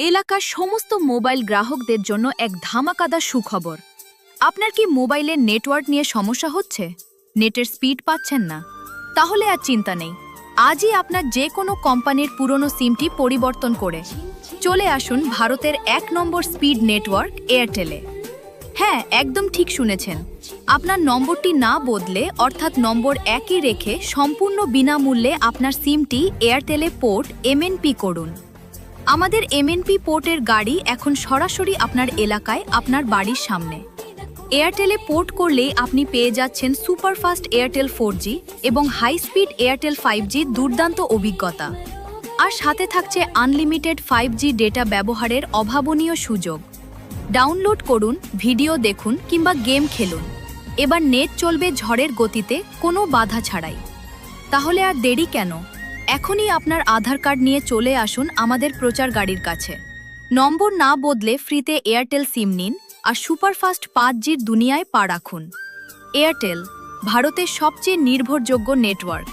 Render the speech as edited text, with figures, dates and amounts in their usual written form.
এলাকার সমস্ত মোবাইল গ্রাহকদের জন্য এক ধামাকাদার সুখবর। আপনার কি মোবাইলের নেটওয়ার্ক নিয়ে সমস্যা হচ্ছে? নেটের স্পিড পাচ্ছেন না? তাহলে আর চিন্তা নেই। আজই আপনার যে কোনো কোম্পানির পুরনো সিমটি পরিবর্তন করে চলে আসুন ভারতের ১ নম্বর স্পিড নেটওয়ার্ক এয়ারটেলে। হ্যাঁ, একদম ঠিক শুনেছেন। আপনার নম্বরটি না বদলে অর্থাৎ নম্বর একই রেখে সম্পূর্ণ বিনামূল্যে আপনার সিমটি এয়ারটেলে পোর্ট এমএনপি করুন। আমাদের এমএনপি পোর্টের গাড়ি এখন সরাসরি আপনার এলাকায় আপনার বাড়ির সামনে। এয়ারটেলে পোর্ট করলেই আপনি পেয়ে যাচ্ছেন সুপারফাস্ট এয়ারটেল 4G এবং হাই স্পিড এয়ারটেল 5G দুর্দান্ত অভিজ্ঞতা। আর সাথে থাকছে আনলিমিটেড 5G ডেটা ব্যবহারের অভাবনীয় সুযোগ। ডাউনলোড করুন, ভিডিও দেখুন কিংবা গেম খেলুন। এবার নেট চলবে ঝড়ের গতিতে, কোনো বাধা ছাড়াই। তাহলে আর দেরি কেন? এখনই আপনার আধার কার্ড নিয়ে চলে আসুন আমাদের প্রচার গাড়ির কাছে। নম্বর না বদলে ফ্রিতে এয়ারটেল সিম নিন আর সুপারফাস্ট 5Gর দুনিয়ায় পা রাখুন। এয়ারটেল, ভারতের সবচেয়ে নির্ভরযোগ্য নেটওয়ার্ক।